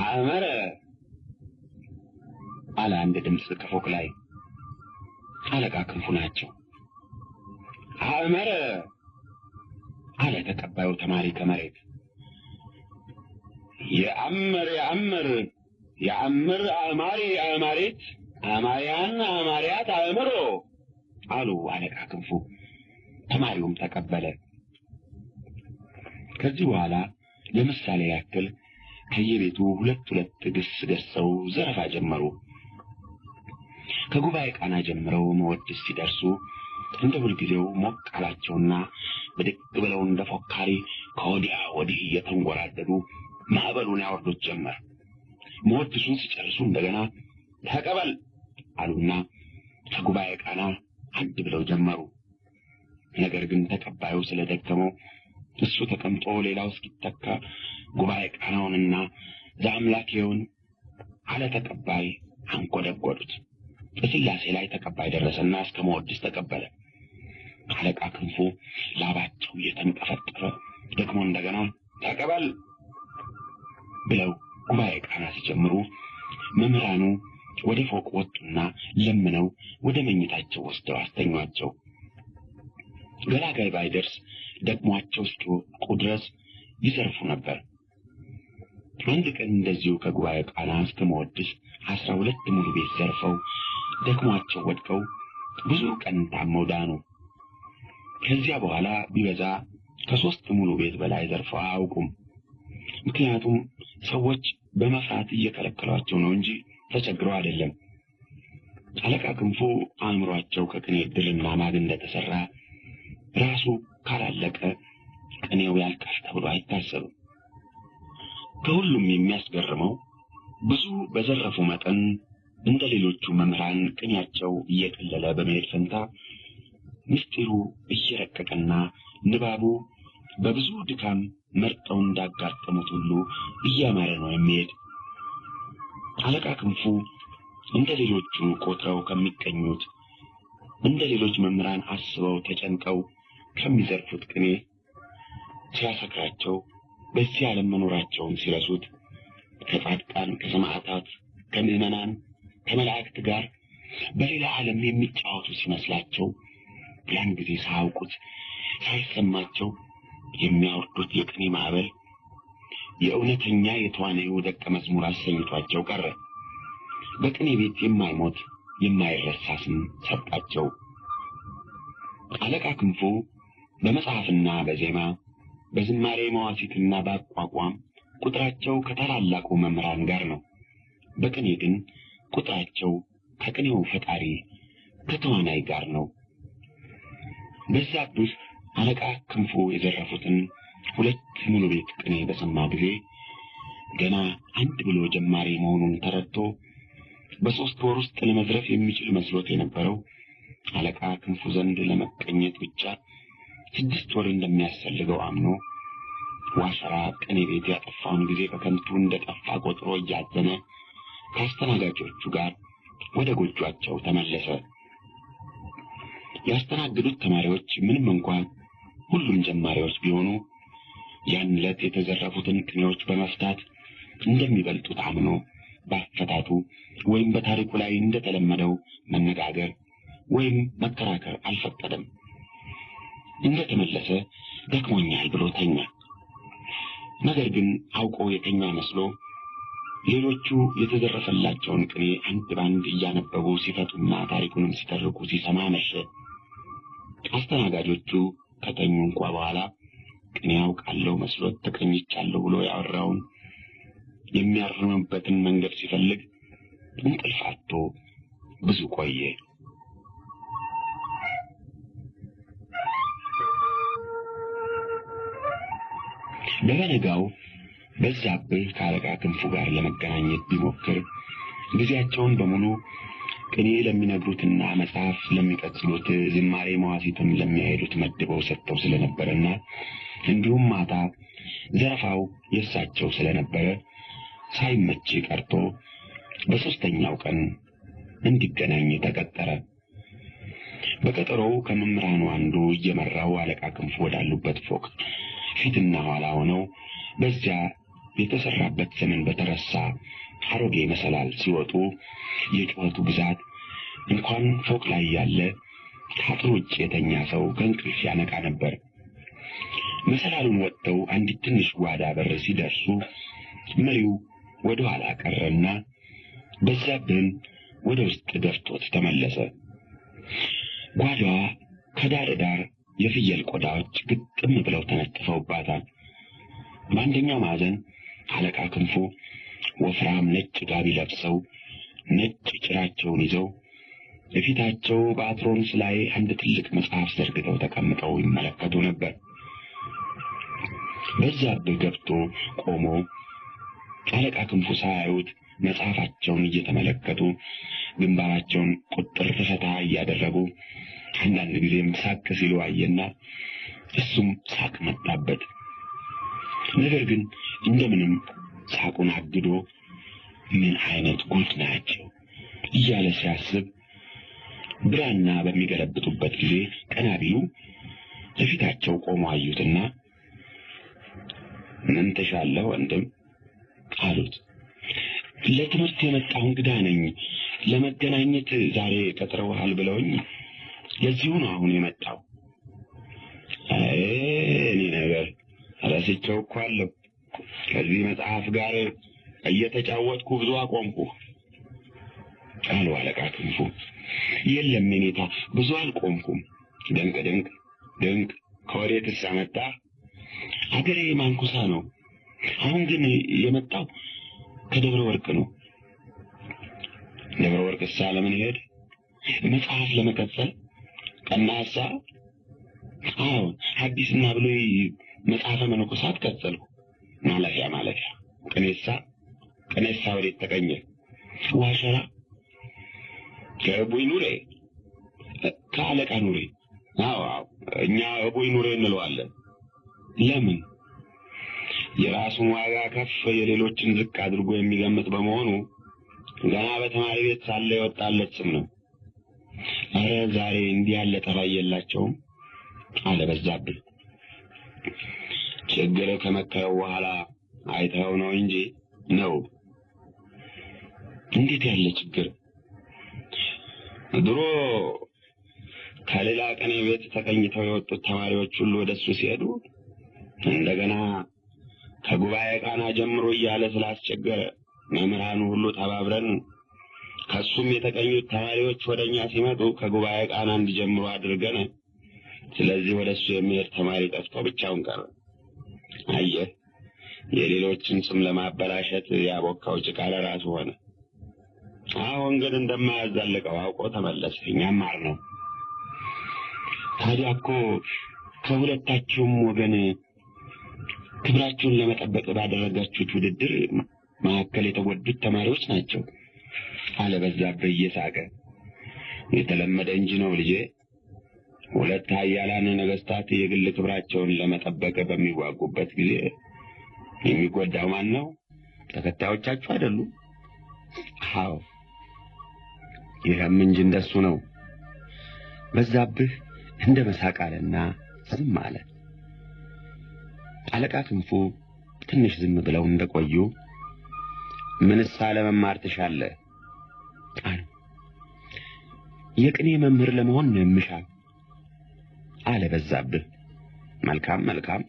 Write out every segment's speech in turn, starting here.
አእመረ አለ አንድ ድምፅ ከፎቅ ላይ። አለቃ ክንፉ ናቸው። አእመረ አለ ተቀባዩ ተማሪ ከመሬት። የአምር አእማሪ አእማሪት አእማሪያን አእማሪያት አእምሮ አሉ አለቃ ክንፉ። ተማሪውም ተቀበለ። ከዚህ በኋላ ለምሳሌ ያክል ከየቤቱ ሁለት ግስ ገሰው ዘረፋ ጀመሩ። ከጉባኤ ቃና ጀምረው መወድስ ሲደርሱ እንደ ሁልጊዜው ሞቅ አላቸውና ብድግ ብለው እንደ ፎካሪ ከወዲያ ወዲህ እየተንጎራደዱ ማዕበሉን ያወርዱት ጀመር። መወድሱን ሲጨርሱ እንደገና ተቀበል አሉና ከጉባኤ ቃና አንድ ብለው ጀመሩ። ነገር ግን ተቀባዩ ስለደከመው እሱ ተቀምጦ ሌላው እስኪተካ ጉባኤ ቃናውንና ዘአምላኬውን አለ ተቀባይ አንጎደጎዱት። በስላሴ ላይ ተቀባይ ደረሰና እስከ መወድስ ተቀበለ። አለቃ ክንፉ ላባቸው እየተንጠፈጠፈ ደግሞ እንደገና ተቀበል ብለው ጉባኤ ቃና ሲጀምሩ መምህራኑ ወደ ፎቅ ወጡና ለምነው ወደ መኝታቸው ወስደው አስተኛቸው። ገላጋይ ባይደርስ ደግሟቸው እስኪወድቁ ድረስ ይዘርፉ ነበር። አንድ ቀን እንደዚሁ ከጉባኤ ቃና እስከ መወድስ 12 ሙሉ ቤት ዘርፈው ደግሟቸው ወድቀው ብዙ ቀን ታመው ዳኑ። ከዚያ በኋላ ቢበዛ ከ3 ሙሉ ቤት በላይ ዘርፈው አያውቁም። ምክንያቱም ሰዎች በመፍራት እየከለከሏቸው ነው እንጂ ተቸግረው አይደለም። አለቃ ክንፉ አእምሯቸው ከቅኔ ድልና ማግ እንደተሰራ ራሱ ካላለቀ ቅኔው ያልቃል ተብሎ አይታሰብም። ከሁሉም የሚያስገርመው ብዙ በዘረፉ መጠን እንደ ሌሎቹ መምህራን ቅኔያቸው እየቀለለ በመሄድ ፈንታ ምስጢሩ እየረቀቀና ንባቡ በብዙ ድካም መርጠው እንዳጋጠሙት ሁሉ እያማረ ነው የሚሄድ። አለቃ ክንፉ እንደ ሌሎቹ ቆጥረው ከሚቀኙት እንደ ሌሎች መምህራን አስበው ተጨንቀው ከሚዘርፉት ቅኔ ሲያሰክራቸው በዚህ ዓለም መኖራቸውን ሲረሱት ከጻድቃን ከሰማዕታት ከምዕመናን ከመላእክት ጋር በሌላ ዓለም የሚጫወቱ ሲመስላቸው ያን ጊዜ ሳያውቁት ሳይሰማቸው የሚያወርዱት የቅኔ ማዕበል የእውነተኛ የተዋናዩ ደቀ መዝሙር አሰኝቷቸው ቀረ። በቅኔ ቤት የማይሞት የማይረሳ ስም ሰጣቸው። አለቃ ክንፉ በመጽሐፍና በዜማ በዝማሬ መዋሲትና በአቋቋም ቁጥራቸው ከታላላቁ መምህራን ጋር ነው። በቅኔ ግን ቁጥራቸው ከቅኔው ፈጣሪ ከተዋናይ ጋር ነው። በዛብህ አለቃ ክንፉ የዘረፉትን 2 ሙሉ ቤት ቅኔ በሰማ ጊዜ ገና አንድ ብሎ ጀማሪ መሆኑን ተረድቶ በ3 ወር ውስጥ ለመዝረፍ የሚችል መስሎት የነበረው አለቃ ክንፉ ዘንድ ለመቀኘት ብቻ 6 ወር እንደሚያስፈልገው አምኖ ዋሸራ ቅኔ ቤት ያጠፋውን ጊዜ በከንቱ እንደጠፋ ቆጥሮ እያዘነ ከአስተናጋጆቹ ጋር ወደ ጎጇቸው ተመለሰ። ያስተናገዱት ተማሪዎች ምንም እንኳን ሁሉም ጀማሪዎች ቢሆኑ ያን ዕለት የተዘረፉትን ቅኔዎች በመፍታት እንደሚበልጡት አምኖ ባፈታቱ ወይም በታሪኩ ላይ እንደተለመደው መነጋገር ወይም መከራከር አልፈቀደም። እንደተመለሰ ደክሞኛል ብሎ ተኛ። ነገር ግን አውቆ የተኛ መስሎ ሌሎቹ የተዘረፈላቸውን ቅኔ አንድ ባንድ እያነበቡ ሲፈቱና ታሪኩንም ሲተርኩ ሲሰማ መሸ። አስተናጋጆቹ ከተኙ እንኳ በኋላ ቅኔ አውቃለሁ መስሎት ተቀኝቻለሁ ብሎ ያወራውን የሚያርምበትን መንገድ ሲፈልግ እንቅልፍ አጥቶ ብዙ ቆየ። በበነጋው በዛብህ ከአለቃ ክንፉ ጋር ለመገናኘት ቢሞክር ጊዜያቸውን በሙሉ ቅኔ ለሚነግሩትና መጽሐፍ ለሚቀጽሉት ዝማሬ መዋሲትም ለሚያሄዱት መድበው ሰጥተው ስለነበረና እንዲሁም ማታ ዘረፋው የእሳቸው ስለነበረ ሳይመች ቀርቶ በ3ኛው ቀን እንዲገናኝ ተቀጠረ። በቀጠሮው ከመምህራኑ አንዱ እየመራው አለቃ ክንፉ ወዳሉበት ፎቅ ፊትና ኋላ ሆነው በዚያ የተሰራበት ዘመን በተረሳ አሮጌ መሰላል ሲወጡ የጩኸቱ ብዛት እንኳን ፎቅ ላይ ያለ ከአጥሩ ውጭ የተኛ ሰው ከእንቅልፍ ያነቃ ነበር። መሰላሉን ወጥተው አንዲት ትንሽ ጓዳ በር ሲደርሱ መሪው ወደ ኋላ ቀረና በዛብህን ወደ ውስጥ ገፍቶት ተመለሰ። ጓዳዋ ከዳር ዳር የፍየል ቆዳዎች ግጥም ብለው ተነጥፈውባታል። በአንደኛው ማዕዘን አለቃ ክንፉ ወፍራም ነጭ ጋቢ ለብሰው ነጭ ጭራቸውን ይዘው በፊታቸው በአትሮንስ ላይ አንድ ትልቅ መጽሐፍ ዘርግተው ተቀምጠው ይመለከቱ ነበር። በዛብህ ገብቶ ቆሞ አለቃ ክንፉ ሳያዩት መጽሐፋቸውን እየተመለከቱ ግንባራቸውን ቁጥር ፈታ እያደረጉ አንዳንድ ጊዜም ሳቅ ሲሉ አየና እሱም ሳቅ መጣበት። ነገር ግን እንደምንም ሳቁን አግዶ ምን አይነት ጉድ ናቸው እያለ ሲያስብ ብራና በሚገለብጡበት ጊዜ ቀና ቢሉ ለፊታቸው ቆሞ አዩትና ምን ተሻለህ ወንድም አሉት። ለትምህርት የመጣሁ እንግዳ ነኝ፣ ለመገናኘት ዛሬ ቀጥረውሃል ብለውኝ ለዚሁ ነው አሁን የመጣው። እኔ ነገር ረስቼው እኮ አለሁ። ከዚህ መጽሐፍ ጋር እየተጫወትኩ ብዙ አቆምኩ አሉ አለቃ ክንፉ። የለም የኔታ ብዙ አልቆምኩም። ድንቅ ድንቅ ድንቅ ከወዴትስ አመጣህ? አገሬ ማንኩሳ ነው። አሁን ግን የመጣው ከደብረ ወርቅ ነው። ደብረ ወርቅስ ለምን ሄድ? መጽሐፍ ለመቀጠል ቀና ሐሳብ? አዎ ሐዲስና ብሉይ መጽሐፈ መነኮሳት ቀጠልኩ። ማለፊያ ቅኔሳ ወዴት ተገኘ? ዋሸራ ከእቡይ ኑሬ ከአለቃ ኑሬ። አዎ እኛ እቡይ ኑሬ እንለዋለን። ለምን? የራሱን ዋጋ ከፍ የሌሎችን ዝቅ አድርጎ የሚገምት በመሆኑ ገና በተማሪ ቤት ሳለ የወጣለት ስም ነው። አረ ዛሬ እንዲህ ያለ ጠባይ የላቸውም አለ በዛብህ። ችግር ከመከረው በኋላ አይተው ነው እንጂ ነው። እንዴት ያለ ችግር? ድሮ ከሌላ ቀን ቤት ተቀኝተው የወጡት ተማሪዎች ሁሉ ወደሱ ሲሄዱ እንደገና ከጉባኤ ቃና ጀምሮ እያለ ስላስቸገረ መምህራኑ ሁሉ ተባብረን ከሱም የተቀኙት ተማሪዎች ወደኛ ሲመጡ ከጉባኤ ቃና እንዲጀምሩ አድርገን ስለዚህ ወደሱ የሚሄድ ተማሪ ጠፍቶ ብቻውን ቀረ። አየህ የሌሎችን ስም ለማበላሸት ያቦካው ጭቃ ለራሱ ሆነ። አሁን ግን እንደማያዛልቀው አውቆ ተመለሰ። እኛም ማር ነው። ታዲያ እኮ ከሁለታችሁም ወገን ክብራችሁን ለመጠበቅ ባደረጋችሁት ውድድር መካከል የተጎዱት ተማሪዎች ናቸው አለ በዛብህ እየሳቀ። የተለመደ እንጂ ነው ልጄ። ሁለት ኃያላን ነገስታት የግል ክብራቸውን ለመጠበቅ በሚዋጉበት ጊዜ የሚጎዳው ማን ነው? ተከታዮቻችሁ አይደሉም? አዎ ይህም እንጂ እንደሱ ነው። በዛብህ እንደ መሳቅ አለና ዝም አለ። አለቃ ክንፉ ትንሽ ዝም ብለው እንደቆዩ ምንስ ለመማር ትሻለህ አሉ። የቅኔ መምህር ለመሆን ነው የምሻው አለ በዛብህ። መልካም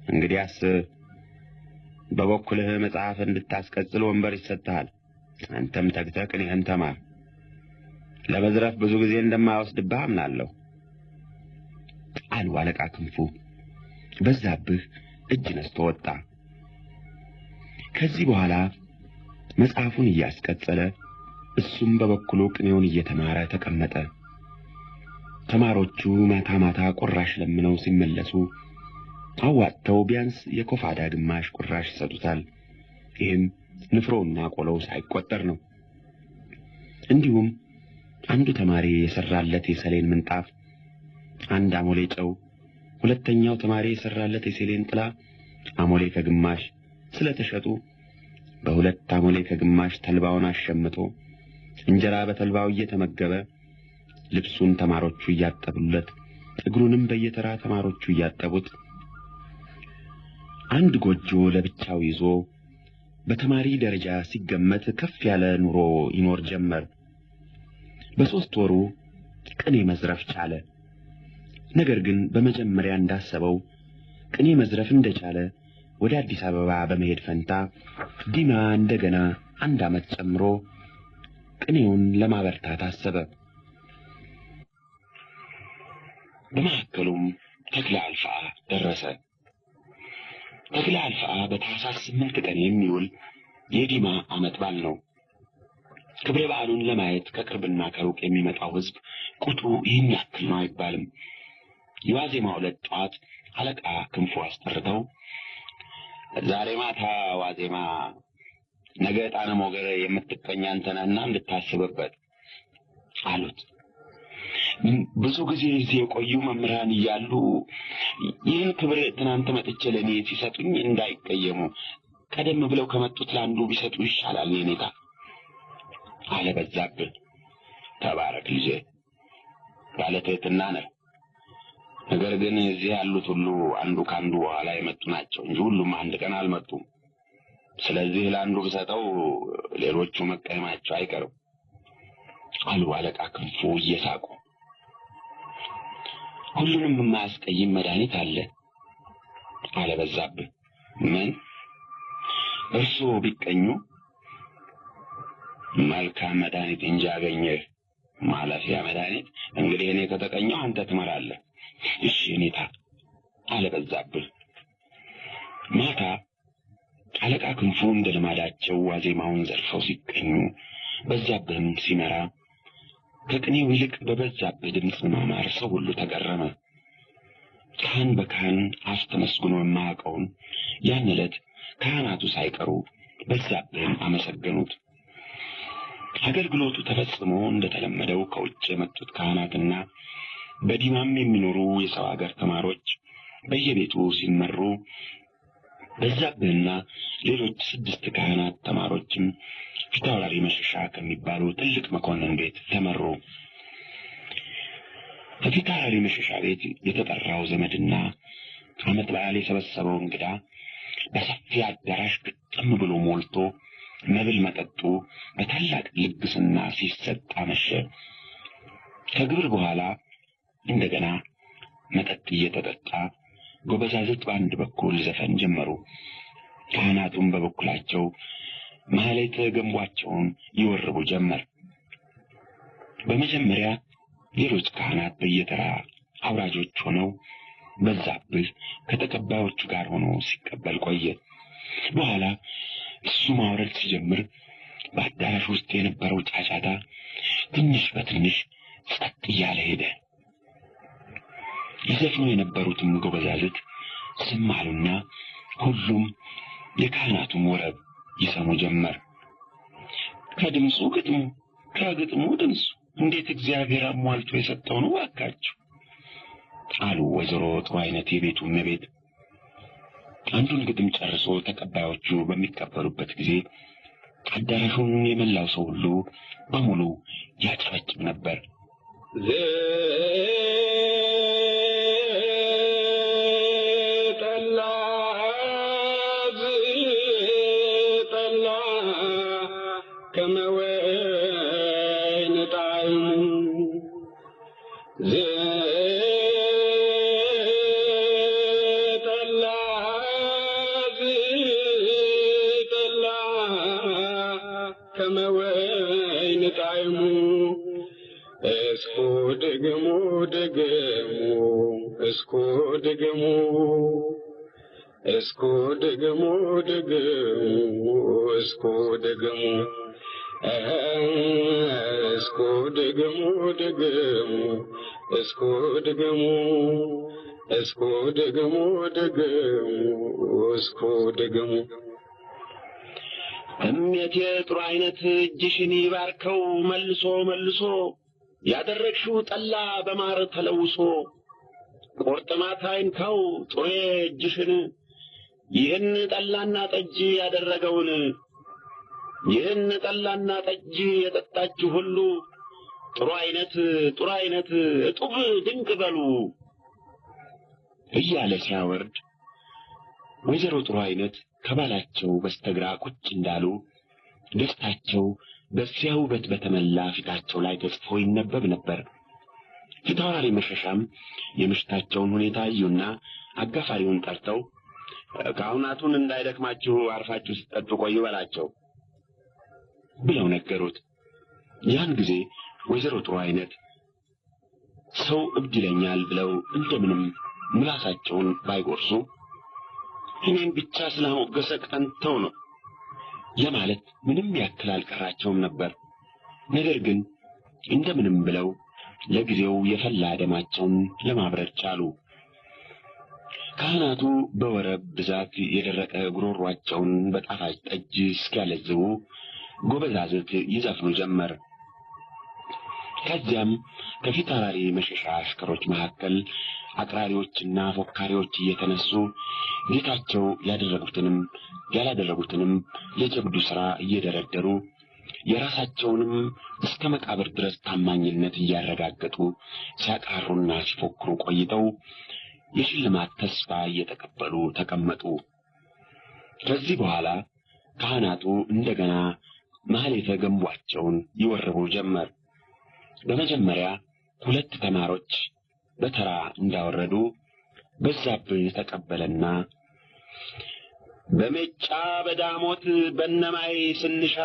እንግዲያስ በበኩልህ መጽሐፍ እንድታስቀጽል ወንበር ይሰጥሃል። አንተም ተግተህ ቅኔህን ተማር። ለመዝረፍ ብዙ ጊዜ እንደማይወስድብህ አምናለሁ አሉ አለቃ ክንፉ። በዛብህ እጅ ነስቶ ወጣ። ከዚህ በኋላ መጽሐፉን እያስቀጸለ እሱም በበኩሉ ቅኔውን እየተማረ ተቀመጠ። ተማሪዎቹ ማታ ቁራሽ ለምነው ሲመለሱ አዋጥተው ቢያንስ የኮፋዳ ግማሽ ቁራሽ ይሰጡታል። ይህም ንፍሮና ቆሎው ሳይቆጠር ነው። እንዲሁም አንዱ ተማሪ የሰራለት የሰሌን ምንጣፍ፣ አንድ አሞሌ ጨው፣ ሁለተኛው ተማሪ የሰራለት የሰሌን ጥላ አሞሌ ከግማሽ ስለተሸጡ በሁለት አሞሌ ከግማሽ ተልባውን አሸምቶ እንጀራ በተልባው እየተመገበ ልብሱን ተማሪዎቹ እያጠቡለት እግሩንም በየተራ ተማሪዎቹ እያጠቡት አንድ ጎጆ ለብቻው ይዞ በተማሪ ደረጃ ሲገመት ከፍ ያለ ኑሮ ይኖር ጀመር። በ3 ወሩ ቅኔ መዝረፍ ቻለ። ነገር ግን በመጀመሪያ እንዳሰበው ቅኔ መዝረፍ እንደቻለ ወደ አዲስ አበባ በመሄድ ፈንታ ዲማ እንደገና 1 ዓመት ጨምሮ ቅኔውን ለማበርታት አሰበ። በመካከሉም ተክለ አልፋ ደረሰ። ተክለ አልፋ በታኅሳስ 8 ቀን የሚውል የዲማ ዓመት በዓል ነው። ክብረ በዓሉን ለማየት ከቅርብና ከሩቅ የሚመጣው ሕዝብ ቁጥሩ ይህን ያክል ነው አይባልም። የዋዜማው ዕለት ጠዋት አለቃ ክንፉ አስጠርተው ዛሬ ማታ ዋዜማ፣ ነገ ዕጣነ ሞገር የምትቀኝ አንተ ነህና እንድታስብበት አሉት። ብዙ ጊዜ እዚህ የቆዩ መምህራን እያሉ ይህን ክብር ትናንት መጥቼ ለእኔ ሲሰጡኝ እንዳይቀየሙ ቀደም ብለው ከመጡት ለአንዱ ቢሰጡ ይሻላል የኔታ አለ በዛብህ። ተባረክ ልጄ፣ ባለ ትሕትና ነህ። ነገር ግን እዚህ ያሉት ሁሉ አንዱ ካንዱ በኋላ የመጡ ናቸው እንጂ ሁሉም አንድ ቀን አልመጡም። ስለዚህ ለአንዱ ብሰጠው ሌሎቹ መቀየማቸው አይቀርም አሉ አለቃ ክንፉ እየሳቁ። ሁሉንም የማያስቀይም መድኃኒት አለ አለ በዛብህ። ምን? እርስዎ ቢቀኙ መልካም መድኃኒት እንጂ አገኘህ ማለፊያ መድኃኒት። እንግዲህ እኔ ከተቀኘው አንተ ትመራለህ። እሺ ኔታ አለ በዛብህ። ማታ አለቃ ክንፉ እንደ ልማዳቸው ዋዜማውን ዘርፈው ሲቀኙ በዛብህም ሲመራ ከቅኔው ይልቅ በበዛብህ ድምፅ ማማር ሰው ሁሉ ተገረመ። ካህን በካህን አፍ ተመስግኖ የማያውቀውን ያን ዕለት ካህናቱ ሳይቀሩ በዛብህን አመሰገኑት። አገልግሎቱ ተፈጽሞ እንደተለመደው ከውጭ የመጡት ካህናትና በዲማም የሚኖሩ የሰው ሀገር ተማሪዎች በየቤቱ ሲመሩ በዛብህና ሌሎች 6 ካህናት ተማሪዎችም ፊታውራሪ መሸሻ ከሚባሉ ትልቅ መኮንን ቤት ተመሩ። በፊታውራሪ መሸሻ ቤት የተጠራው ዘመድና ዓመት በዓል የሰበሰበው እንግዳ በሰፊ አዳራሽ ግጥም ብሎ ሞልቶ መብል መጠጡ በታላቅ ልግስና ሲሰጥ አመሸ። ከግብር በኋላ እንደገና መጠጥ እየተጠጣ ጎበዛዝት በአንድ በኩል ዘፈን ጀመሩ። ካህናቱም በበኩላቸው ማህሌተ ገንቧቸውን ይወርቡ ጀመር። በመጀመሪያ ሌሎች ካህናት በየተራ አውራጆች ሆነው በዛብህ ከተቀባዮቹ ጋር ሆኖ ሲቀበል ቆየ። በኋላ እሱ ማውረድ ሲጀምር በአዳራሽ ውስጥ የነበረው ጫጫታ ትንሽ በትንሽ ጸጥ እያለ ሄደ። ይዘፍኑ የነበሩትም ጎበዛዝት ዝም አሉና ሁሉም የካህናቱን ወረብ ይሰሙ ጀመር። ከድምፁ ግጥሙ፣ ከግጥሙ ድምፁ እንዴት እግዚአብሔር አሟልቶ የሰጠው ነው እባካችሁ አሉ ወይዘሮ ጥሩ አይነት የቤቱ እመቤት። አንዱን ግጥም ጨርሶ ተቀባዮቹ በሚቀበሉበት ጊዜ አዳራሹን የመላው ሰው ሁሉ በሙሉ ያጨበጭብ ነበር። እምነቴ ጥሩ አይነት እጅሽን ይባርከው መልሶ መልሶ ያደረግሽው ጠላ በማር ተለውሶ ቁርጥማት አይንካው ጥሬ እጅሽን ይህን ጠላና ጠጅ ያደረገውን ይህን ጠላና ጠጅ የጠጣችሁ ሁሉ ጥሩ አይነት እጡብ ድንቅ በሉ እያለ ሲያወርድ ወይዘሮ ጥሩ አይነት ከባላቸው በስተግራ ቁጭ እንዳሉ ደስታቸው በዚያ ውበት በተመላ ፊታቸው ላይ ተጽፎ ይነበብ ነበር። ፊታውራሪ መሸሻም የምሽታቸውን ሁኔታ አዩና አጋፋሪውን ጠርተው ካህናቱን እንዳይደክማችሁ አርፋችሁ ስትጠጡ ቆዩ በላቸው ብለው ነገሩት። ያን ጊዜ ወይዘሮ ጥሩ አይነት ሰው እብድ ይለኛል ብለው እንደምንም ምላሳቸውን ባይጎርሱ እኔን ብቻ ስላሞገሰ ቀንተው ነው ለማለት ምንም ያክል አልቀራቸውም ነበር። ነገር ግን እንደምንም ብለው ለጊዜው የፈላ ደማቸውን ለማብረድ ቻሉ። ካህናቱ በወረብ ብዛት የደረቀ ጉሮሯቸውን በጣፋጭ ጠጅ እስኪያለዝቡ ጎበዛዝት ይዘፍኑ ጀመር። ከዚያም ከፊታውራሪ መሸሻ አሽከሮች መካከል አቅራሪዎችና ፎካሪዎች እየተነሱ ጌታቸው ያደረጉትንም ያላደረጉትንም የጀብዱ ሥራ እየደረደሩ የራሳቸውንም እስከ መቃብር ድረስ ታማኝነት እያረጋገጡ ሲያቃሩና ሲፎክሩ ቆይተው የሽልማት ተስፋ እየተቀበሉ ተቀመጡ። ከዚህ በኋላ ካህናቱ እንደገና ማህሌተ ገንቧቸውን ይወርቡ ጀመር። በመጀመሪያ 2 ተማሮች በተራ እንዳወረዱ በዛብህ ተቀበለና በመጫ በዳሞት በነማይ ስንሻ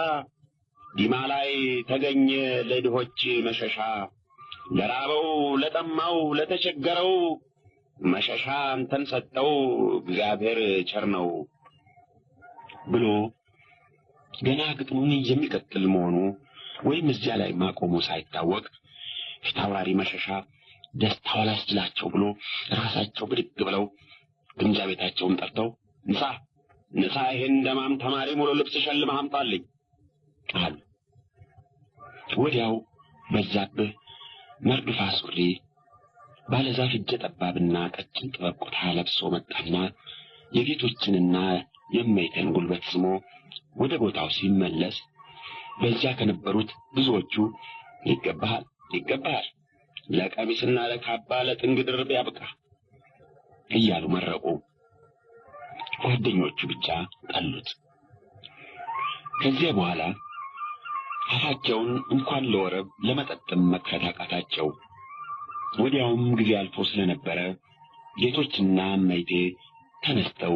ዲማ ላይ ተገኘ ለድሆች መሸሻ ለራበው ለጠማው ለተቸገረው መሸሻ አንተን ሰጠው እግዚአብሔር ቸር ነው ብሎ ገና ግጥሙን የሚቀጥል መሆኑ ወይም እዚያ ላይ ማቆሙ ሳይታወቅ ፊታውራሪ መሸሻ ደስታው አላስችላቸው ብሎ ራሳቸው ብድግ ብለው ግምጃ ቤታቸውን ጠርተው ንሳ ይሄን ደማም ተማሪ ሙሉ ልብስ ሸልመህ አምጣልኝ አሉ። ወዲያው በዛብህ መርዱፋ ሱሪ ባለዛፍ እጀ ጠባብና ቀጭን ጥበብ ኩታ ለብሶ መጣና የጌቶችንና የእመይተን ጉልበት ስሞ ወደ ቦታው ሲመለስ በዚያ ከነበሩት ብዙዎቹ ይገባሃል ለቀሚስና ለካባ ለጥንግ ድርብ ያብቃ እያሉ መረቁ። ጓደኞቹ ብቻ ጠሉት። ከዚያ በኋላ አፋቸውን እንኳን ለወረብ ለመጠጥም መክፈት አቃታቸው። ወዲያውም ጊዜ አልፎ ስለነበረ ጌቶችና እመይቴ ተነስተው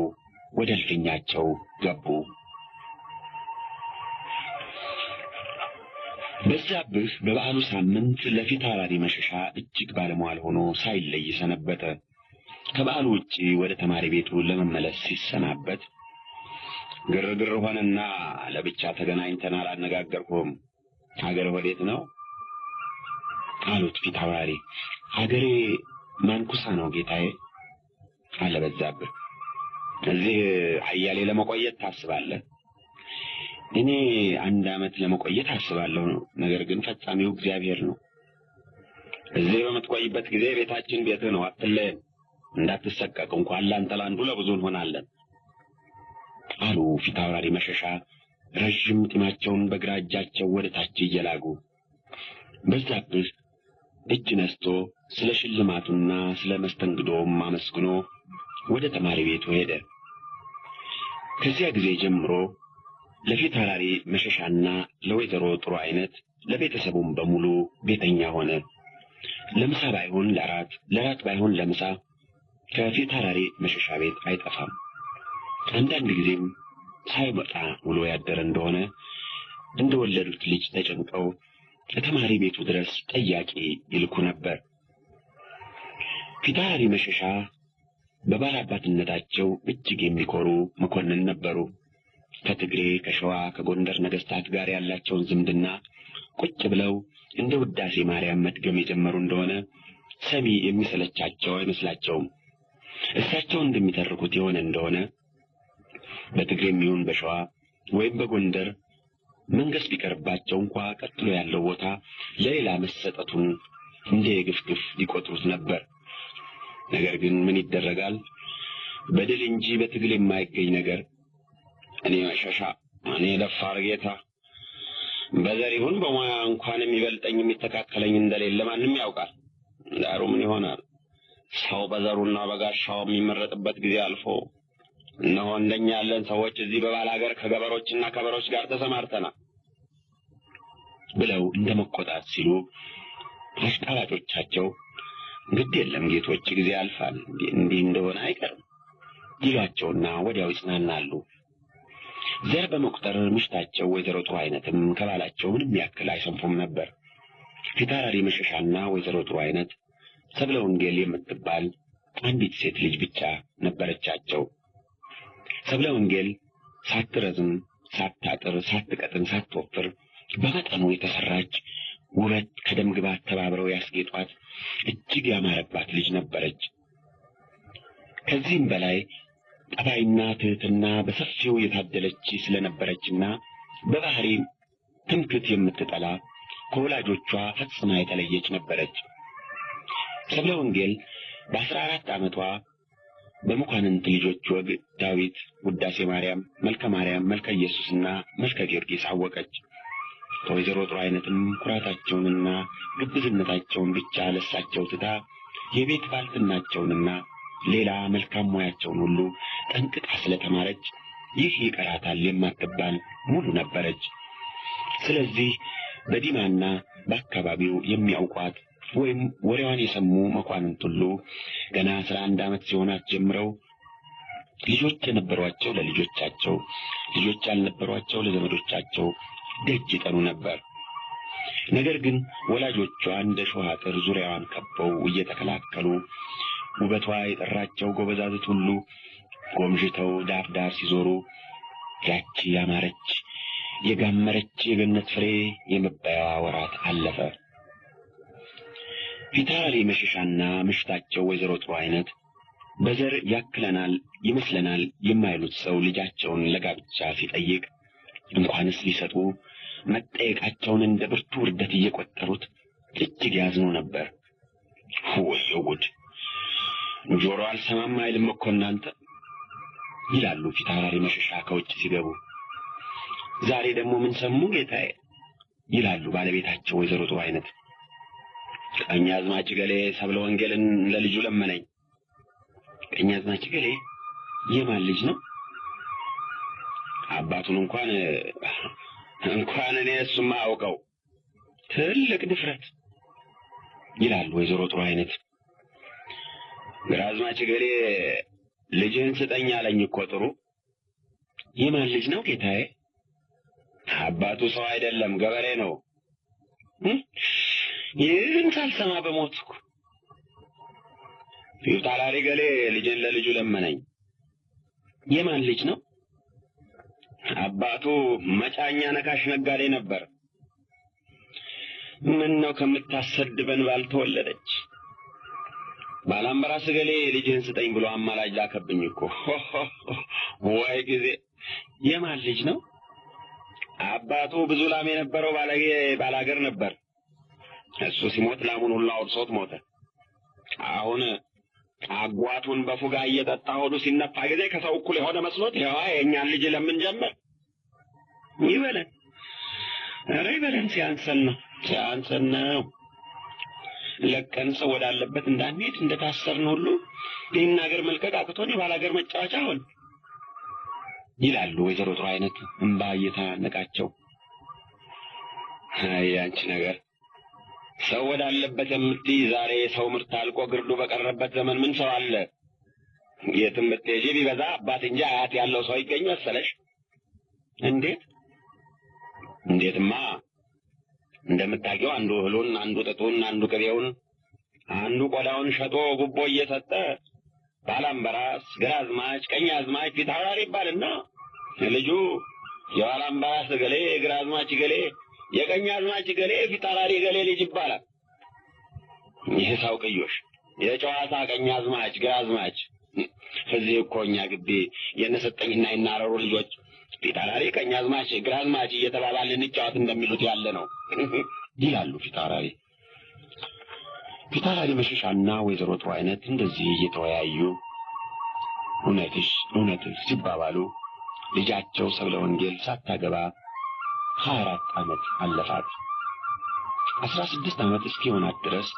ወደ እልፍኛቸው ገቡ። በዛብህ በበዓሉ ሳምንት ለፊታውራሪ መሸሻ እጅግ ባለሟል ሆኖ ሳይለይ ሰነበተ። ከበዓሉ ውጪ ወደ ተማሪ ቤቱ ለመመለስ ሲሰናበት ግርግር ሆነና ለብቻ ተገናኝተን አላነጋገርኩም። ሀገር ወዴት ነው አሉት ፊታውራሪ። ሀገሬ ማንኩሳ ነው ጌታዬ አለ በዛብህ። እዚህ አያሌ ለመቆየት ታስባለህ? እኔ 1 ዓመት ለመቆየት አስባለሁ ነው። ነገር ግን ፈጻሚው እግዚአብሔር ነው። እዚህ በመትቆይበት ጊዜ ቤታችን ቤትህ ነው፣ አትለየን። እንዳትሰቀቅ እንኳን ላንተ ላንዱ ለብዙ እንሆናለን አሉ ፊታውራሪ መሸሻ ረጅም ጢማቸውን በግራ እጃቸው ወደ ታች እየላጉ። በዛብህ እጅ ነስቶ ስለ ሽልማቱና ስለ መስተንግዶም አመስግኖ ወደ ተማሪ ቤቱ ሄደ። ከዚያ ጊዜ ጀምሮ ለፊታውራሪ መሸሻና ለወይዘሮ ጥሩ አይነት ለቤተሰቡም በሙሉ ቤተኛ ሆነ። ለምሳ ባይሆን ለራት፣ ለራት ባይሆን ለምሳ ከፊታውራሪ መሸሻ ቤት አይጠፋም። አንዳንድ ጊዜም ሳይመጣ ውሎ ያደረ እንደሆነ እንደወለዱት ልጅ ተጨንቀው ለተማሪ ቤቱ ድረስ ጠያቂ ይልኩ ነበር። ፊታውራሪ መሸሻ በባላባትነታቸው እጅግ የሚኮሩ መኮንን ነበሩ። ከትግሬ፣ ከሸዋ፣ ከጎንደር ነገስታት ጋር ያላቸውን ዝምድና ቁጭ ብለው እንደ ውዳሴ ማርያም መድገም የጀመሩ እንደሆነ ሰሚ የሚሰለቻቸው አይመስላቸውም። እሳቸው እንደሚተርኩት የሆነ እንደሆነ በትግሬም ይሁን በሸዋ ወይም በጎንደር መንገስ ቢቀርባቸው እንኳ ቀጥሎ ያለው ቦታ ለሌላ መሰጠቱን እንደ ግፍግፍ ሊቆጥሩት ነበር። ነገር ግን ምን ይደረጋል፣ በድል እንጂ በትግል የማይገኝ ነገር። እኔ መሸሻ፣ እኔ ደፋር ጌታ በዘር ይሁን በሙያ እንኳን የሚበልጠኝ የሚተካከለኝ እንደሌለ ማንም ያውቃል። ዳሩ ምን ይሆናል፣ ሰው በዘሩና በጋሻው የሚመረጥበት ጊዜ አልፎ እነሆ እንደኛ ያለን ሰዎች እዚህ በባላገር ከገበሮችና ከበሮች ጋር ተሰማርተናል ብለው እንደመቆጣት ሲሉ አሽቃባጮቻቸው ግድ የለም ጌቶች፣ ጊዜ ያልፋል፣ እንዲህ እንደሆነ አይቀርም ይሏቸውና ወዲያው ይጽናናሉ። ዘር በመቁጠር ምሽታቸው ወይዘሮ ጥሩ አይነትም ከባላቸው ምንም ያክል አይሰንፉም ነበር። ፊታውራሪ መሸሻና ወይዘሮ ጥሩ አይነት ሰብለ ወንጌል የምትባል አንዲት ሴት ልጅ ብቻ ነበረቻቸው። ሰብለ ወንጌል ሳትረዝም፣ ሳታጥር፣ ሳትቀጥን፣ ሳትወፍር በመጠኑ የተሰራች ውበት ከደም ግባት ተባብረው ያስጌጧት እጅግ ያማረባት ልጅ ነበረች። ከዚህም በላይ ጠባይና ትህትና በሰፊው የታደለች ስለነበረችና በባህሪ ትምክህት የምትጠላ ከወላጆቿ ፈጽማ የተለየች ነበረች። ሰብለ ወንጌል በ14 ዓመቷ በመኳንንት ልጆች ወግ ዳዊት፣ ውዳሴ ማርያም፣ መልከ ማርያም፣ መልከ ኢየሱስና መልከ ጊዮርጊስ አወቀች። ከወይዘሮ ጥሩ አይነትም ኩራታቸውንና ግብዝነታቸውን ብቻ ለሳቸው ትታ የቤት ባልትናቸውንና ሌላ መልካም ሙያቸውን ሁሉ ጠንቅቃ ስለተማረች ይህ ይቀራታል የማትባል ሙሉ ነበረች። ስለዚህ በዲማና በአካባቢው የሚያውቋት ወይም ወሬዋን የሰሙ መኳንንት ሁሉ ገና 11 ዓመት ሲሆናት ጀምረው ልጆች የነበሯቸው ለልጆቻቸው፣ ልጆች ያልነበሯቸው ለዘመዶቻቸው ደጅ ይጠኑ ነበር። ነገር ግን ወላጆቿ እንደ ሾህ አጥር ዙሪያዋን ከበው እየተከላከሉ ውበቷ የጠራቸው ጎበዛዝት ሁሉ ጎምዥተው ዳር ዳር ሲዞሩ ያቺ ያማረች የጋመረች የገነት ፍሬ የመባያዋ ወራት አለፈ። ፊታውራሪ መሸሻና ምሽታቸው ወይዘሮ ጥሩ አይነት በዘር ያክለናል ይመስለናል የማይሉት ሰው ልጃቸውን ለጋብቻ ሲጠይቅ እንኳንስ ሊሰጡ መጠየቃቸውን እንደ ብርቱ ውርደት እየቆጠሩት እጅግ ያዝኑ ነበር። ወይ ጉድ! ጆሮ አልሰማም አይልም እኮ እናንተ ይላሉ ፊታውራሪ መሸሻ ከውጭ ሲገቡ። ዛሬ ደግሞ ምን ሰሙ ጌታዬ ይላሉ ባለቤታቸው ወይዘሮ ጥሩ አይነት። ቀኛዝማች ገሌ ሰብለ ወንጌልን ለልጁ ለመነኝ። ቀኛዝማች ገሌ የማን ልጅ ነው? አባቱን እንኳን እኔ እሱማ አውቀው። ትልቅ ድፍረት ይላሉ ወይዘሮ ጥሩ አይነት። ግራዝማች ገሌ ልጅህን ስጠኝ አለኝ እኮ ጥሩ። የማን ልጅ ነው ጌታዬ? አባቱ ሰው አይደለም ገበሬ ነው። ይህን ሳልሰማ በሞትኩ። ፊታውራሪ ገሌ ልጅን ለልጁ ለመነኝ። የማን ልጅ ነው? አባቱ መጫኛ ነካሽ ነጋዴ ነበር። ምን ነው ከምታሰድበን ባልተወለደች። ባላምበራስ ገሌ ልጅህን ስጠኝ ብሎ አማላጅ ላከብኝ እኮ። ወይ ጊዜ! የማን ልጅ ነው? አባቱ ብዙ ላም የነበረው ባላገር ነበር። እሱ ሲሞት ላሙን ሁሉ አውርሶት ሞተ። አሁን አጓቱን በፉጋ እየጠጣ ሆዱ ሲነፋ ጊዜ ከሰው እኩል የሆነ መስሎት ይኸዋ የእኛን ልጅ ለምን ጀመር? ይበለን፣ ኧረ ይበለን። ሲያንሰን ነው። ለቀን ሰው ወዳለበት እንዳንሄድ እንደታሰርን ሁሉ ይህን ሀገር መልቀቅ አቅቶን የባላገር መጫወቻ ሆን ይላሉ ወይዘሮ ጥሩ አይነት እንባ እየተናነቃቸው። አይ አንቺ ነገር ሰው ወዳለበት የምትይ ዛሬ ሰው ምርት አልቆ ግርዱ በቀረበት ዘመን ምን ሰው አለ? የትም ብትሄጂ ቢበዛ አባት እንጂ አያት ያለው ሰው ይገኝ መሰለሽ? እንዴትማ እንደምታውቂው አንዱ እህሉን፣ አንዱ ጥጡን፣ አንዱ ቅቤውን፣ አንዱ ቆዳውን ሸጦ ጉቦ እየሰጠ ባላምበራስ፣ ግራዝማች፣ ቀኛዝማች፣ ፊታውራሪ ይባልና ልጁ የባላምበራስ ገሌ፣ ግራዝማች ገሌ፣ የቀኛዝማች ገሌ፣ ፊታውራሪ ገሌ ልጅ ይባላል። ይህ ሰው ቅዮሽ የጨዋታ ቀኛዝማች ግራዝማች። እዚህ እኮ እኛ ግቢ የነሰጠኝና የናረሩ ልጆች ፊታውራሪ፣ ቀኛዝማች፣ ግራዝማች እየተባባልን እንጫወት እንደሚሉት ያለ ነው ይላሉ ፊታውራሪ። ፊታውራሪ መሸሻና ወይዘሮ ጥሩ አይነት እንደዚህ እየተወያዩ እውነትሽ ሲባባሉ ልጃቸው ሰብለ ወንጌል ሳታገባ 24 ዓመት አለፋት። 16 ዓመት እስኪሆናት ድረስ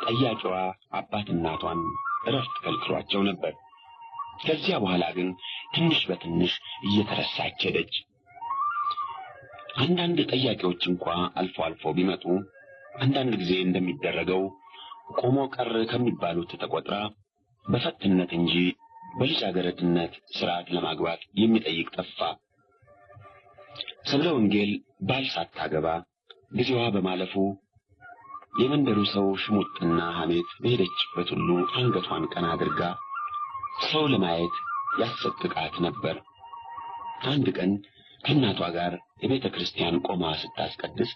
ጠያቂዋ አባት እናቷን እረፍት ከልክሏቸው ነበር። ከዚያ በኋላ ግን ትንሽ በትንሽ እየተረሳች ሄደች። አንዳንድ ጥያቄዎች እንኳን አልፎ አልፎ ቢመጡ አንዳንድ ጊዜ እንደሚደረገው ቆሞ ቀር ከሚባሉት ተቆጥራ በፈትነት እንጂ በልጃገረድነት ስርዓት ለማግባት የሚጠይቅ ጠፋ። ሰብለ ወንጌል ባል ሳታገባ ጊዜዋ በማለፉ የመንደሩ ሰው ሽሙጥና ሐሜት በሄደችበት ሁሉ አንገቷን ቀና አድርጋ ሰው ለማየት ያሰቅቃት ነበር። አንድ ቀን ከእናቷ ጋር የቤተ ክርስቲያን ቆማ ስታስቀድስ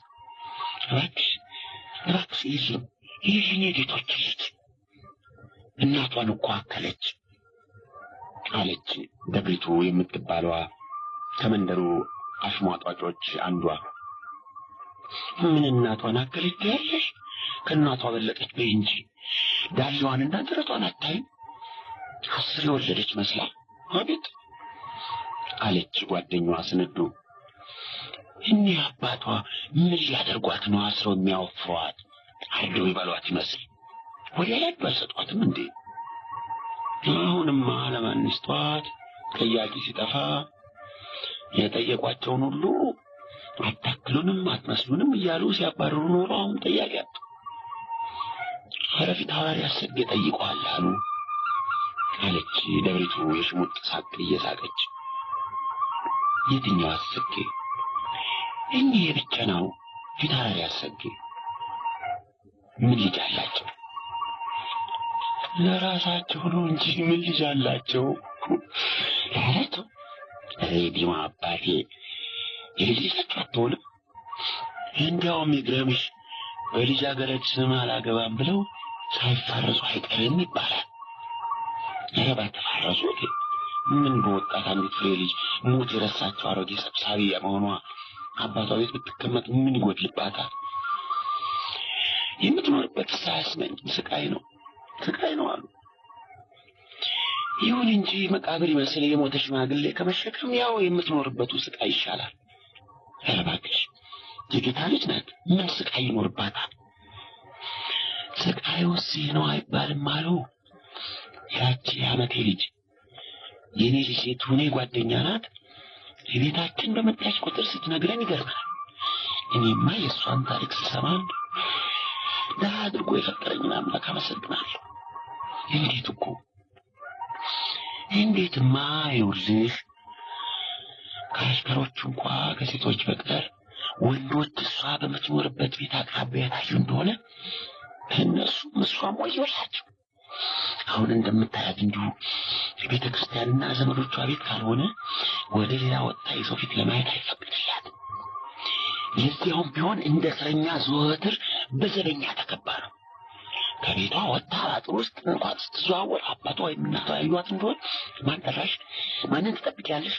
እባክሽ ይህን የጌቶች ልጅ እናቷን እኮ አከለች አለች ደብሪቱ የምትባለዋ ከመንደሩ አሽሟጧጮች አንዷ። ምን እናቷን አከለች ያለሽ? ከእናቷ በለጠች በይ እንጂ ዳሌዋንና ደረቷን አታይም? 10 የወለደች መስላ አቤት አለች ጓደኛዋ ስንዱ። እኒህ አባቷ ምን ሊያደርጓት ነው አስረው የሚያወፍሯት? አርደው ይበሏት ይመስል ወዲያ ላይ ባልሰጧትም እንዴ? አሁንማ ለማንስቷት ጠያቂ ሲጠፋ የጠየቋቸውን ሁሉ አታክሉንም አትመስሉንም እያሉ ሲያባርሩ ኖሮ አሁን ጠያቂ አጡ። ሐረፊት ሐዋርያ ሰገ ጠይቀዋል አሉ አለች ደብሪቱ የሽሙጥ ሳቅ እየሳቀች። የትኛው አሰጌ? እኚህ ብቻ ነው ፊት ሐዋርያ ሰገ። ምን ልጅ አላቸው? ለራሳቸው ነው እንጂ ምን ልጅ አላቸው? ለራሳቸው ዲማ አባቴ የልጅ ልጃቸው አትሆንም? እንዲያውም ይግረምሽ በልጃገረድ ስም አላገባም ብለው ሳይፋረሱ አይቀርም ይባላል። ኧረ ባትፋረሱት ምን በወጣት አንዲት ፍሬ ልጅ ሞት የረሳቸው አሮጌ ሰብሳቢ መሆኗ አባቷ ቤት ብትቀመጥ ምን ይጎድልባታል? የምትኖርበት ሳያስመኝ ስቃይ ነው አሉ። ይሁን እንጂ መቃብር ይመስል የሞተ ሽማግሌ ከመሸከም ያው የምትኖርበቱ ስቃይ ይሻላል። ኧረ እባክሽ የጌታ ልጅ ናት፣ ምን ስቃይ ይኖርባታል? ስቃዩስ ይህ ነው አይባልም አሉ። ያቺ የዓመቴ ልጅ የኔ ልጅ የቱኔ ጓደኛ ናት። የቤታችን በመጣች ቁጥር ስትነግረን ይገርማል። እኔማ የእሷን ታሪክ ስሰማ ደሃ አድርጎ የፈጠረኝን አምላክ አመሰግናለሁ። እንዴትማ ይኸውልሽ ከአሽከሮቹ እንኳ ከሴቶች በቀር ወንዶች እሷ በምትኖርበት ቤት አቅራቢያ የታዩ እንደሆነ እነሱም እሷም ወዮላቸው። አሁን እንደምታያት እንዲሁ የቤተ ክርስቲያንና ዘመዶቿ ቤት ካልሆነ ወደ ሌላ ወጥታ የሰው ፊት ለማየት አይፈቅድላትም። ለዚያውም ቢሆን እንደ እስረኛ ዘወትር በዘበኛ ተከባ ነው። ከቤቷ ወጥታ አጥር ውስጥ እንኳን ስትዘዋወር አባቷ ወይም እናቷ ያዩዋት እንደሆነ ማን ጠራሽ፣ ማንን ትጠብቂያለሽ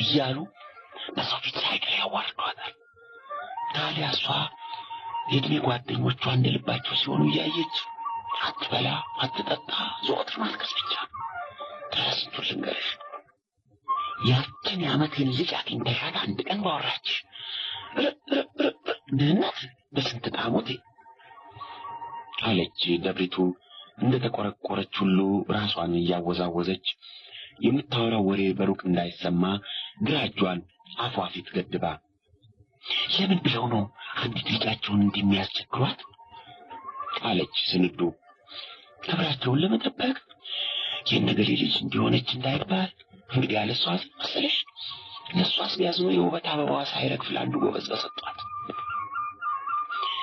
እያሉ በሰው ፊት ሳይቀር ያዋርዷታል። ታዲያ እሷ የእድሜ ጓደኞቿ እንደ ልባቸው ሲሆኑ እያየች አትበላ አትጠጣ ዘወትር ማልቀስ ብቻ። ስንቱን ልንገርሽ፣ ያችን የዓመቴን ልጅ አግኝተሻት አንድ ቀን ባወራችሽ ድህነት በስንት ጣሞቴ አለች ደብሪቱ እንደተቆረቆረች ሁሉ ራሷን እያወዛወዘች የምታወራው ወሬ በሩቅ እንዳይሰማ ግራ እጇን አፏ ፊት ገድባ። ለምን ብለው ነው አንዲት ልጃቸውን እንደሚያስቸግሯት አለች ስንዱ። ክብራቸውን ለመጠበቅ የነገሌ ልጅ እንዲሆነች እንዳይባል እንግዲህ ያለሷ መሰለሽ። ለሷስ ቢያዝኑ የውበት አበባዋ ሳይረግፍ ለአንዱ ጎበዝ በሰጧት።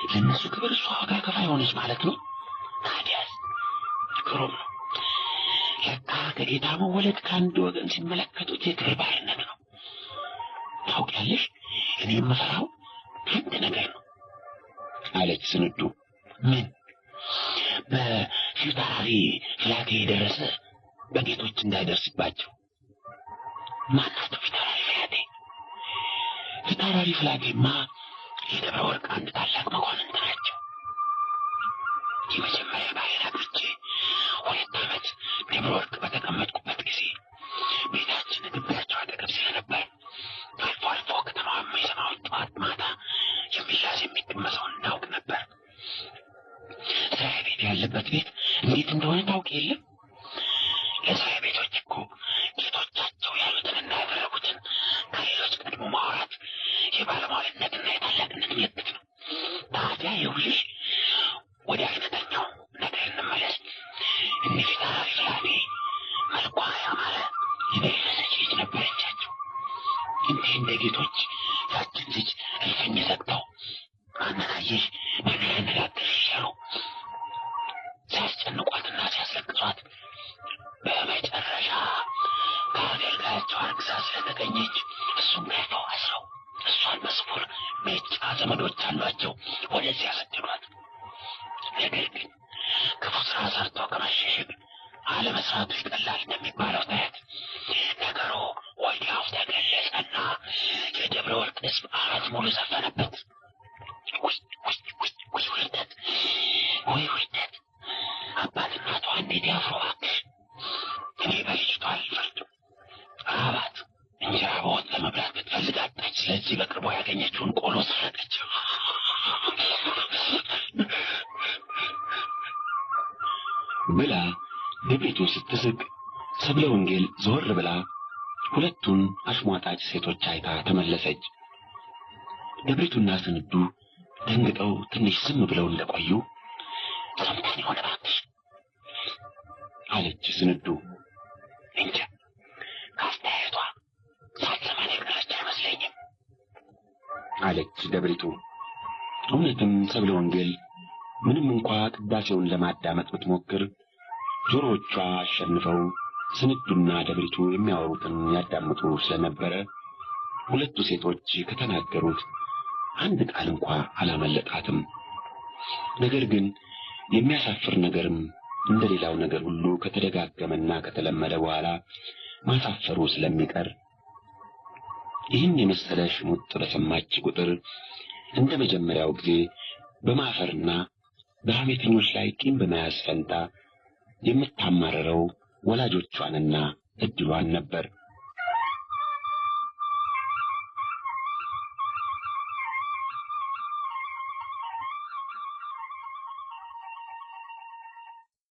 ለእነሱ ክብር እሷ ዋጋ ከፋይ ሆነች ማለት ነው። ታዲያስ ግሩም ነው። ለካ ከጌታ መወለድ ከአንድ ወገን ሲመለከቱት የክብር ባርነት ነው። ታውቂያለሽ፣ እኔ የምፈራው አንድ ነገር ነው አለች ስንዱ። ምን? በፊታውራሪ ፍላቴ የደረሰ በጌቶች እንዳይደርስባቸው። ማናቸው ፊታውራሪ ፍላቴ? ፊታውራሪ ፍላቴማ የደብረ ወርቅ አንድ ታላቅ መኳንንት ናቸው። የመጀመሪያ ባይራ ግርቼ 2 ዓመት ደብረ ወርቅ በተቀመጥኩበት ጊዜ ቤታችን ግቢያቸው አጠገብ ስለነበር አልፎ አልፎ ከተማዋ የሚሰማው ጠዋት ማታ የሚላስ የሚቀመሰውን እናውቅ ነበር። ስራዬ ቤት ያለበት ቤት እንዴት እንደሆነ ታውቅ የለም? ለስራዬ ቤቶች እኮ ጌቶቻቸው ያሉትንና ያደረጉትን ከሌሎች ቀድሞ ማውራት የባለሟልነትና የታላቅነት ምልክት ነው። ታዲያ ይኸውልሽ ወደ አይነተኛው ነገር እንመለስ። እኒህ ፊታውራሪ መልኳ ያማረ የደረሰች ልጅ ነበረቻቸው። እንዲህ እንደ ጌቶች ያችን ልጅ እልፍኝ ዘግተው ማንን አየሽ ማንን ያነጋግርሽ እያሉ ሲያስጨንቋትና ሲያስለቅሷት በመጨረሻ ከአገልጋያቸው አርግዛ ስለተገኘች እሱም ገርፈው አስረው እሷን በስውር ሜጫ ዘመዶች አሏቸው ወደዚያ ሰደዷት። ነገር ግን ክፉ ስራ ሰርቶ ከመሸሸግ አለመስራቱ ይቀላል እንደሚባለው ታያት ነገሩ ወዲያው ተገለጸና የደብረ ወርቅ ሕዝብ አራት ሙሉ ዘፈነበት። ወይ ውርደት! አባትናቷ እንዴት ያፍሩ እባክሽ! እኔ በልጅቷ አልፈርድም። ራባት እንጀራ በወጥ ለመብላት ብትፈልግ አጣች። ስለዚህ በቅርቡ ያገኘችውን ቆሎ ሰረቀች ብላ ደብሪቱ ስትስቅ ሰብለ ወንጌል ዞር ብላ ሁለቱን አሽሟጣጭ ሴቶች አይታ ተመለሰች። ደብሪቱና ስንዱ ደንግጠው ትንሽ ዝም ብለው እንደቆዩ ሰምተን ይሆን እባክሽ አለች ስንዱ። እንጃ ካስተያየቷ ሳትሰማን የቀረች አይመስለኝም አለች ደብሪቱ። እውነትም ሰብለ ወንጌል ምንም እንኳ ቅዳሴውን ለማዳመጥ ብትሞክር ጆሮዎቿ አሸንፈው ስንዱና ደብሪቱ የሚያወሩትን ያዳምጡ ስለነበረ ሁለቱ ሴቶች ከተናገሩት አንድ ቃል እንኳ አላመለጣትም። ነገር ግን የሚያሳፍር ነገርም እንደሌላው ነገር ሁሉ ከተደጋገመና ከተለመደ በኋላ ማሳፈሩ ስለሚቀር ይህን የመሰለ ሽሙጥ በሰማች ቁጥር እንደ መጀመሪያው ጊዜ በማፈርና በሐሜተኞች ላይ ቂም በመያዝ ፈንታ የምታማረረው ወላጆቿንና እድሏን ነበር።